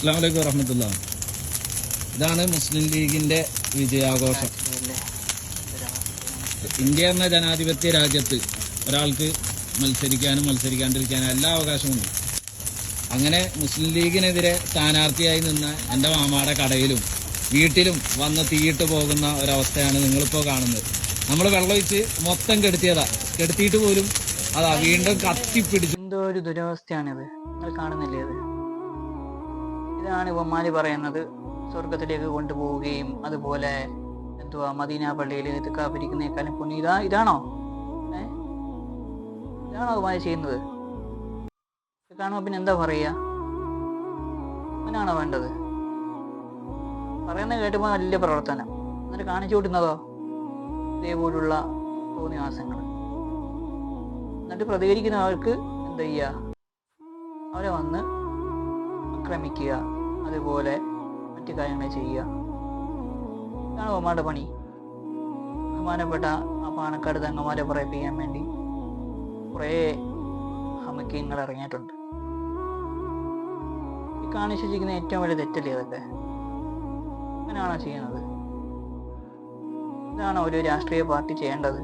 അസ്സലാമു അലൈക്കും വറഹ്മത്തുള്ളാഹി. ഇതാണ് മുസ്ലിം ലീഗിന്റെ വിജയാഘോഷം. ഇന്ത്യ എന്ന ജനാധിപത്യ രാജ്യത്ത് ഒരാൾക്ക് മത്സരിക്കാനും മത്സരിക്കാണ്ടിരിക്കാനും എല്ലാ അവകാശമുണ്ട്. അങ്ങനെ മുസ്ലിം ലീഗിനെതിരെ സ്ഥാനാർത്ഥിയായി നിന്ന എൻ്റെ മാമാടെ കടയിലും വീട്ടിലും വന്ന് തീയിട്ട് പോകുന്ന ഒരവസ്ഥയാണ് നിങ്ങളിപ്പോൾ കാണുന്നത്. നമ്മൾ വെള്ളമൊഴിച്ച് മൊത്തം കെടുത്തിയിട്ട് പോലും അതാ വീണ്ടും കത്തിപ്പിടിച്ചു. എന്തോ ഒരു ദുരവസ്ഥയാണിത്, നിങ്ങൾ കാണുന്നില്ലേ? അത് ഇതാണ് ഇവന്മാര് പറയുന്നത് സ്വർഗത്തിലേക്ക് കൊണ്ടുപോവുകയും അതുപോലെ എന്തുവാ മദീന പള്ളിയിൽ ഇരിക്കുന്നേക്കാളും പുണ്യ ഇതാണോ ഇവന്മാര് ചെയ്യുന്നത്? ഇത് കാണുമ്പോ പിന്നെ എന്താ പറയാ? അങ്ങനെയാണോ വേണ്ടത്? പറയുന്നത് കേട്ടുമ്പോ വലിയ പ്രവർത്തനം, എന്നിട്ട് കാണിച്ചു കൂട്ടുന്നതോ ഇതേപോലുള്ള തോന്നിവാസങ്ങൾ. എന്നിട്ട് പ്രതികരിക്കുന്നവർക്ക് എന്താ ചെയ്യുക? അവരെ വന്ന് ആക്രമിക്കുക, അതുപോലെ മറ്റു കാര്യങ്ങൾ ചെയ്യുക. ഇതാണ് ഒമാരുടെ പണി. ബഹുമാനപ്പെട്ട ആ പാണക്കാട് തങ്ങന്മാരെ പറയിപ്പിക്കാൻ വേണ്ടി കുറേ ഹമക്കീങ്ങൾ ഇറങ്ങിയിട്ടുണ്ട്. ഈ കാണിച്ചിരിക്കുന്ന ഏറ്റവും വലിയ തെറ്റല്ലേ അതൊക്കെ? അങ്ങനെയാണോ ചെയ്യുന്നത്? ഇതാണോ ഒരു രാഷ്ട്രീയ പാർട്ടി ചെയ്യേണ്ടത്?